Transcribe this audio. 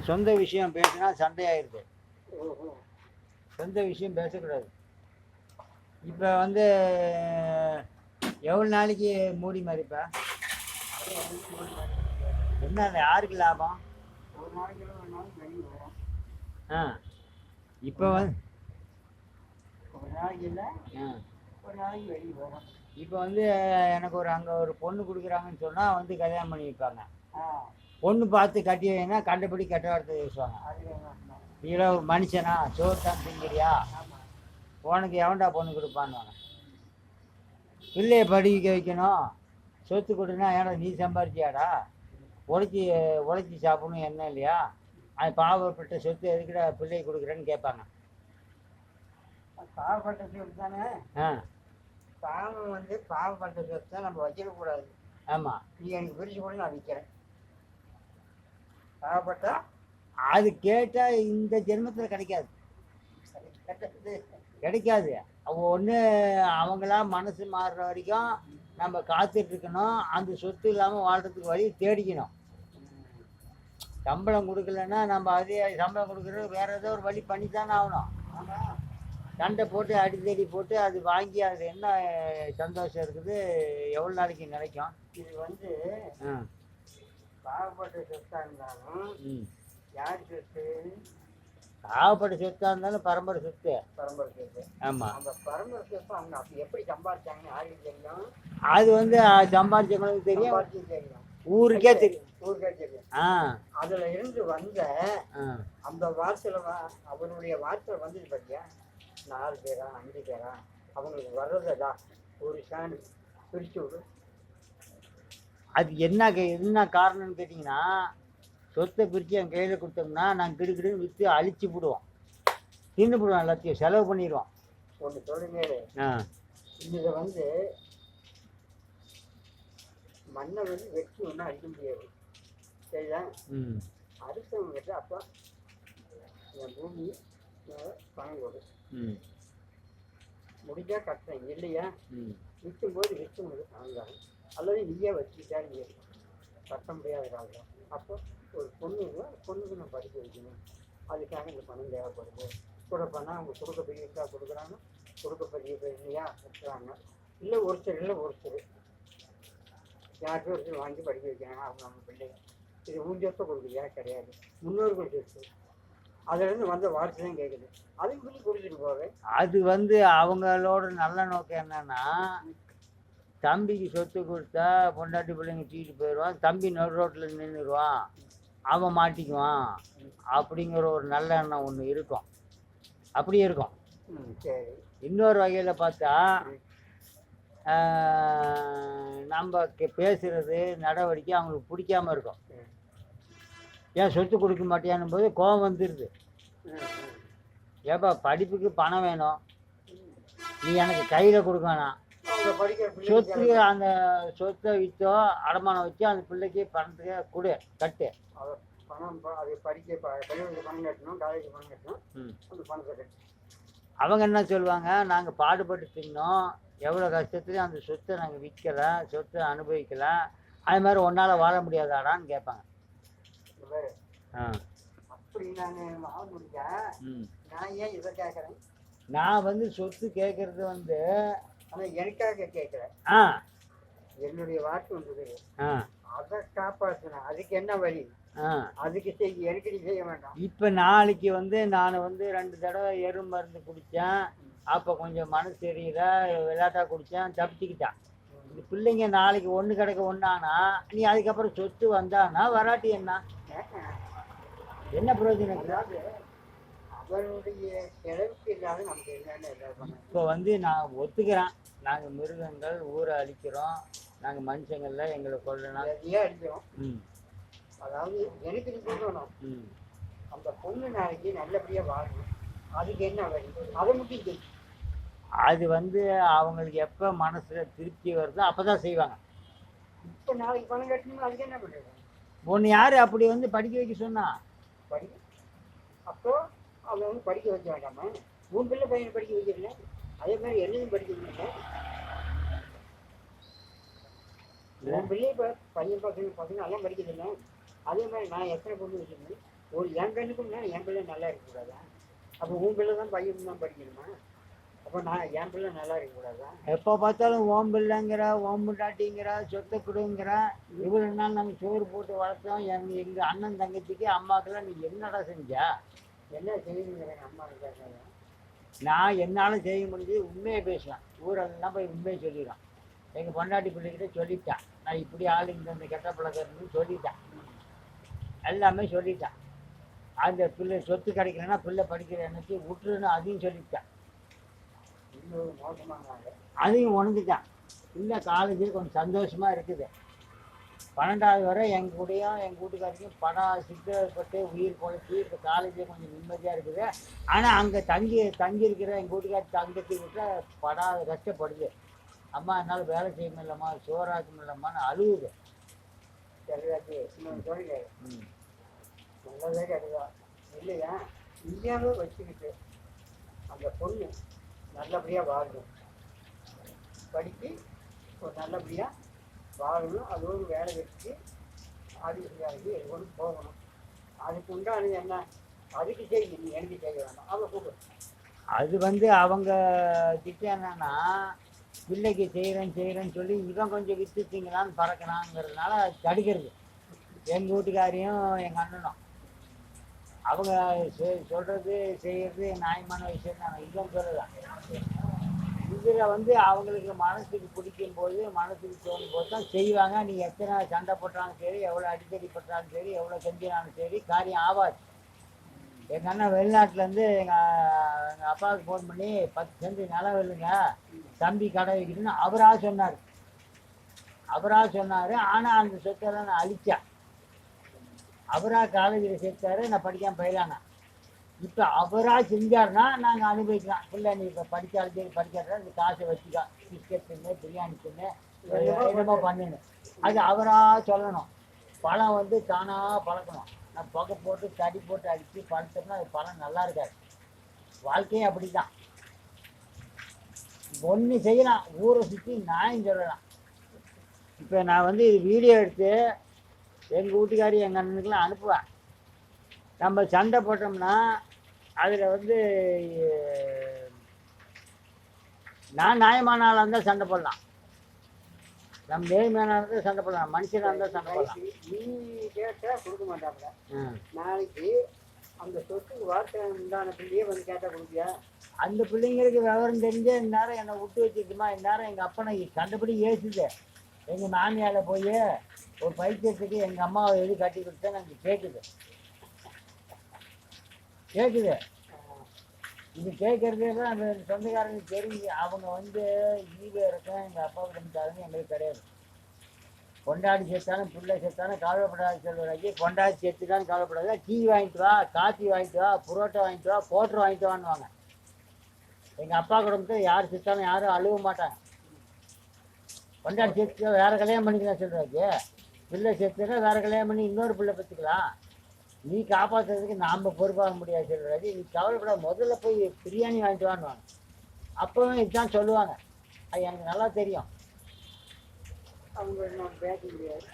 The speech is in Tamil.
சொந்த விஷயம் பேசினா சண்டையாயிருது. சொந்த விஷயம் பேசக்கூடாது. இப்போ வந்து எவ்வளோ நாளைக்கு மூடி மாதிரிப்பா? என்ன யாருக்கு லாபம்? ஒரு நாளைக்கு வேணாலும் வெளியே வரும். ஆ இப்போ வந்து ஒரு நாளைக்கு இல்லை, ஒரு நாளைக்கு வெளியே வரும். இப்போ வந்து எனக்கு அங்கே ஒரு பொண்ணு கொடுக்குறாங்கன்னு சொன்னால் வந்து கல்யாணம் பண்ணி வைப்பாங்க. பொண்ணு பார்த்து கட்டி வைனா கண்டபடி கெட்ட வார்த்தை பேசுவாங்க. நீங்களோ மனுஷனா சோறு தான் திங்கிறியா, உனக்கு எவன்டா பொண்ணு கொடுப்பான்னு. பிள்ளைய படிக்க வைக்கணும், சொத்து கொடுனா ஏன்னா நீ சம்பாரிச்சியாடா, உழைச்சி உழைச்சி சாப்பிடணும் என்ன இல்லையா, அது பாவப்பட்ட சொத்து எதுக்குடா பிள்ளையை கொடுக்குறேன்னு கேட்பாங்க. பாவப்பட்ட சொத்து தானே. பாவம் வந்து பாவப்பட்ட சொத்து தான் நம்ம வச்சிடக்கூடாது. ஆமாம், நீ எனக்கு பிரித்து கூட நான் விற்கிறேன். பாவப்பட்டா அது கேட்டால் இந்த ஜென்மத்தில் கிடைக்காது. கிடைக்காது. ஒன்று அவங்களா மனசு மாறுற வரைக்கும் நம்ம காத்துட்டு இருக்கணும். அந்த சொத்து இல்லாமல் வாழ்கிறதுக்கு வழி தேடிக்கணும். சம்பளம் கொடுக்கலன்னா நம்ம அதே சம்பளம் கொடுக்குறது வேற ஏதோ ஒரு வழி பண்ணி தானே ஆகணும். சண்டை போட்டு அடி தேடி போட்டு அது வாங்கி அது என்ன சந்தோஷம் இருக்குது, எவ்வளோ நாளைக்கு நினைக்கும். இது வந்து பாவப்பட்ட சொத்தாக இருந்தாலும் யார் சொத்து? பாவப்பட்ட சொத்தாக இருந்தாலும் பரம்பரை சொத்து. பரம்பரை சொத்து. ஆமாம், அந்த பரம்பரை சொத்து அவங்க அப்படி எப்படி சம்பாதிச்சாங்கன்னு யாருக்கு தெரியும்? அது வந்து சம்பாதிச்சவங்களுக்கு தெரியும், தெரியும், ஊருக்கே தெரியும். ஊருக்கே தெரியும். அதுல இருந்து வந்த அந்த வார்த்தையில அவனுடைய வார்த்தை வந்தது பார்த்தியா, 4 பேரா 5 பேரா அவங்களுக்கு வர்றதா ஒரு ஸ்டாண்டு பிரிச்சு விடு. அது என்ன காரணம்னு கேட்டிங்கன்னா, சொத்தை பிரித்து என் கையில் கொடுத்தோம்னா நாங்கள் கிடுக்கிடுன்னு விற்று அழிச்சு விடுவோம், தின்னு போடுவோம், எல்லாத்தையும் செலவு பண்ணிடுவோம். ஒன்று சொல்லுங்க, இதில் வந்து மண்ணை வந்து வெட்டி ஒன்றும் அடிக்க முடியாது, சரியா? அடுத்தவங்க கிட்ட அப்போ என் பூமி பணம் கொடு, முடிஞ்சா கட்டுறேன், இல்லையா விற்கும் போது விற்கும் போது பணம் அல்லது நீயே வச்சுக்கிட்டா நீ கட்ட முடியாத காலம். அப்போ ஒரு பொண்ணுக்கு நான் படிக்க வைக்கணும், அதுக்காக இந்த பணம் தேவைப்படுது. கூட பண்ணால் அவங்க கொடுக்க பெரியக்கா கொடுக்குறாங்க, கொடுக்க பெரிய இல்லையா கொடுக்குறாங்க. இல்லை ஒருத்தர் யாருக்கும் ஒருத்தர் வாங்கி படிக்க வைக்கிறாங்க அவங்க நம்ம பிள்ளைங்க. இது ஊஞ்சத்தை கொடுக்குறியா? கிடையாது, முன்னோர்கள் சொத்து. அதுலேருந்து வந்த வார்த்தை தான் கேட்குது, அதுக்கு சொல்லி கொடுத்துட்டு போவேன். அது வந்து அவங்களோட நல்ல நோக்கம் என்னன்னா, தம்பிக்கு சொத்து கொடுத்தா பொண்டாட்டி பிள்ளைங்க தூக்கிட்டு போயிடுவான், தம்பி நடு ரோட்டில் நின்றுடுவான், அவன் மாட்டிக்குவான் அப்படிங்கிற ஒரு நல்ல எண்ணம் ஒன்று இருக்கும். அப்படியே இருக்கும். சரி, இன்னொரு வகையில் பார்த்தா நம்ம பேசுகிறது நடவடிக்கை அவங்களுக்கு பிடிக்காம இருக்கும். ஏன் சொத்து கொடுக்க மாட்டேயானும் போது கோபம் வந்துடுது. ஏப்பா படிப்புக்கு பணம் வேணும், நீ எனக்கு கையில் கொடுக்க வேணாம், சொத்து அந்த சொத்தை விற்றோ அடமானம் வச்சு அந்த பிள்ளைக்கு பணத்துக்கு கொடு, கட்டு. பணம் அது படிக்க பள்ளிகளுக்கு பணம் கட்டணும், காலேஜுக்கு பணம் கட்டணும், அந்த பணத்தை கட்டணும். அவங்க என்ன சொல்லுவாங்க, நாங்கள் பாடுபட்டு தின்னோம், எவ்வளோ கஷ்டத்துலையும் அந்த சொத்தை நாங்கள் விற்கல, சொத்தை அனுபவிக்கல, அது மாதிரி ஒன்றால் வாழ முடியாதாடான்னு கேட்பாங்க. அப்படி நான் வாழ முடியா, நான் ஏன் இதை கேட்குறேன்? நான் வந்து சொத்து கேட்கறது வந்து ஆனால் எனக்காக கேட்குறேன். என்னுடைய வாக்கு வந்தது, அதை காப்பாற்றணும். அதுக்கு என்ன வழி? அதுக்கு எனக்கு நீ செய்ய வேண்டாம். இப்போ நாளைக்கு வந்து நான் வந்து 2 தடவை மருந்து குடித்தேன், அப்போ கொஞ்சம் மனசு தெரியல, விளையாட்டா குடித்தேன், தப்பிச்சுக்கிட்டான். இந்த பிள்ளைங்க நாளைக்கு ஒன்று கிடக்க ஒன்றானா, நீ அதுக்கப்புறம் சொத்து வந்தானா வராட்டி என்ன பிரயோஜனம்? அவருடைய செலவுக்கு இல்லாத நமக்கு என்னென்ன. இப்போ வந்து நான் ஒத்துக்கிறேன், நாங்கள் மிருகங்கள், ஊரை அழிக்கிறோம், நாங்கள் மனுஷங்கள்ல எங்களை கொல்லணும், அடிக்கிறோம். அதாவது எனக்கு நீ சொல்லணும், அந்த பொண்ணு நாளைக்கு நல்லபடியாக வாழணும், அதுக்கு என்ன வழி? அதை மட்டும் அது வந்து அவங்களுக்கு எப்போ மனசில் திருப்தி வருதோ அப்போ தான் செய்வாங்க. இப்போ நாளைக்கு பணம் கட்டணும், அதுக்கு என்ன பண்ணுறது? ஒன்று யார் அப்படி வந்து படிக்க வைக்க சொன்னா? அப்போ அவங்க வந்து படிக்க வைக்க வேண்டாமா? உன் பிள்ளை பையனை படிக்க வைக்கிறீங்க, அதே மாதிரி என்னையும் படிக்க வைக்கிறீங்க. உன் பிள்ளை இப்போ பையன் பசங்க எல்லாம் படிக்கிறதில்லை, அதே மாதிரி நான் எத்தனை பொண்ணு வச்சுருந்தேன், ஒரு என் கண்ணுக்கும் என் பிள்ளை நல்லா இருக்கக்கூடாதா? அப்போ உன் பிள்ளை தான் பையன் தான் படிக்கணுமா? அப்போ நான் என் பிள்ளை நல்லா இருக்கக்கூடாதா? எப்போ பார்த்தாலும் ஓம் பிள்ளைங்கிற ஓம் முட்டாட்டிங்கிற சொத்தை கொடுங்கிற இவ்வளோ நாள் நாங்கள் சோறு போட்டு வளர்த்தோம். எங்கள் அண்ணன் தங்கச்சிக்கு அம்மாக்கெல்லாம் நீ என்னடா செஞ்சா? என்ன செய்யணுங்கிறேன் அம்மா இருக்காங்க. நான் என்னால் செய்ய முடிஞ்சது உண்மையை பேசுவேன். ஊரெல்லாம் போய் உண்மையை சொல்லிடுவேன். எங்கள் பொண்டாட்டி பிள்ளைகிட்ட சொல்லிட்டேன். நான் இப்படி ஆளுங்க இந்த கெட்ட பழக்கம் இருக்குன்னு சொல்லிட்டேன். எல்லாமே சொல்லிட்டேன். அந்த பிள்ளை சொத்து கிடைக்கலன்னா பிள்ளை படிக்கிற எனக்கு விட்டுருன்னு அதையும் சொல்லிட்டேன். இன்னொரு மோசமானாங்க. அதையும் உணர்ந்துட்டேன். இல்லை காலேஜில் கொஞ்சம் சந்தோஷமாக இருக்குது. 12வது வரை எங்கள் கூடயும் எங்கள் வீட்டுக்காரையும் படம் சிக்கப்பட்டு உயிர் பொழைச்சி இப்போ காலேஜில் கொஞ்சம் நிம்மதியாக இருக்குது. ஆனால் அங்கே தங்கியிருக்கிற எங்கள் வீட்டுக்காரி தங்கச்சி விட்ட படம் கஷ்டப்படுது. அம்மா என்னால் வேலை செய்ய முடியலம்மா, சோறாக்க முடியலம்மான்னு அழுகுது. சரியாச்சு இன்னொன்று சொல்லுங்க. நல்லதே கிடையாது இல்லையா? இந்தியாவே வச்சுக்கிட்டு அந்த பொண்ணு நல்லபடியாக வாழணும், படித்து ஒரு நல்லபடியாக வாழணும், அது ஒரு வேலை வச்சு ஆதிபதியாகி எதுவும் போகணும். அதுக்கு உண்டானது என்ன? அதுக்கு செய்ய நீ எனக்கு செய்ய வேண்டாம். அவன் கூப்பிடு. அது அவங்க திட்டம் என்னன்னா, பிள்ளைக்கு செய்கிறேன்னு சொல்லி இவன் கொஞ்சம் வித்து திங்கலான்னு பறக்கணாங்கிறதுனால தடுக்கிறது. எங்கள் வீட்டுக்காரையும் எங்கள் அண்ணனும் அவங்க சொல்கிறது செய்கிறது நியாயமான விஷயம் தான். இவன் சொல்லலாம். இதில் அவங்களுக்கு மனசுக்கு பிடிக்கும் போது மனசுக்கு தோணும் போது தான் செய்வாங்க. நீ எத்தனை சண்டை போட்டாலும் சரி, எவ்வளோ அடிக்கடி பட்டாலும் சரி, எவ்வளோ செஞ்சினாலும் சரி, காரியம் ஆகாது. எங்கள் அண்ணன் வெளிநாட்டிலேருந்து எங்கள் அப்பாவுக்கு ஃபோன் பண்ணி 10 சென்ட் நிலம் இல்லைங்க, தம்பி கடை வைக்கணும்னு அவராக சொன்னார். ஆனால் அந்த சொத்தெல்லாம் நான் அழித்தேன். அவராக காலேஜில் சேர்த்தாரு, நான் படிக்காமல் பயிலானே. இப்போ அவராக செஞ்சார்னா நாங்கள் அனுபவிக்கலாம். இல்லை நீ இப்போ படித்தாலும் சரி படிக்காத இந்த காசை வச்சுக்கா, பிஸ்கெட் தின்னு, பிரியாணி தின்னு, என்னமோ பண்ணுன்னு. அது அவராக சொல்லணும். பழம் தானாக பழக்கணும். நான் புகை போட்டு தடி போட்டு அடித்து பழுத்தோம்னா அது பழம் நல்லா இருக்காது. வாழ்க்கையும் அப்படி தான். ஒன்று செய்யலாம், ஊரை சுற்றி நியாயம் சொல்லலாம். இப்போ நான் இது வீடியோ எடுத்து எங்கள் வீட்டுக்காரி எங்கள் அண்ணனுக்கெல்லாம் அனுப்புவேன். நம்ம சண்டை போட்டோம்னா அதில் நான் நியாயமான ஆளாக இருந்தால் சண்டை போடலாம், நம்ம நேர்மையான இருந்தால் சண்டை போடலாம், மனுஷனாக இருந்தால் சண்டை போடலாம். நீ கேட்டால் கொடுக்க மாட்டாங்க. நாளைக்கு அந்த சொத்துக்கு வார்த்தை உண்டான பிள்ளையே கேட்டால் கொடுப்பியா? அந்த பிள்ளைங்களுக்கு விவரம் தெரிஞ்சே இந்நேரம் என்னை விட்டு வச்சுக்குமா. இந்நேரம் எங்கள் அப்பனை கண்டபடி ஏசுது. எங்கள் மாமியால் போய் ஒரு பைத்தியத்துக்கு எங்கள் அம்மாவை எது கட்டி கொடுத்தா நாங்கள் கேட்குது. இது கேட்கறதே தான் அந்த சொந்தக்காரங்க தெரிஞ்சு. அவங்க ஈவே இருக்கும் எங்கள் அப்பாவுக்கு இருந்தாலும் எங்களுக்கு கிடையாது. கொண்டாடி சேர்த்தாலும் பிள்ளை சேர்த்தாலும் கவலைப்படாது சொல்லுவாங்க. கொண்டாடி சேர்த்துட்டாலும் கவலைப்படாது. டீ வாங்கிட்டு வா, காஃபி வாங்கிட்டு வா, புரோட்டா வாங்கிட்டு வா, கோட்டர் வாங்கிட்டு வான்னுவாங்க. எங்கள் அப்பா குடும்பத்தை யார் சேர்த்தாலும் யாரும் அழுவ மாட்டாங்க. கொண்டாடி சேர்த்து வேற கல்யாணம் பண்ணிக்கலாம் சொல்றாங்க. பிள்ளை சேர்த்துனா வேற கல்யாணம் பண்ணி இன்னொரு பிள்ளை பெற்றுக்கலாம். நீ காப்பாற்றுறதுக்கு நாம் பொறுப்பாக முடியாது சொல்றாரு. நீ கவலைப்பட, முதல்ல போய் பிரியாணி வாங்கிட்டு வான்னுவாங்க. அப்பவும் இதுதான் சொல்லுவாங்க. அது எனக்கு நல்லா தெரியும். அவங்க பேச முடியாது.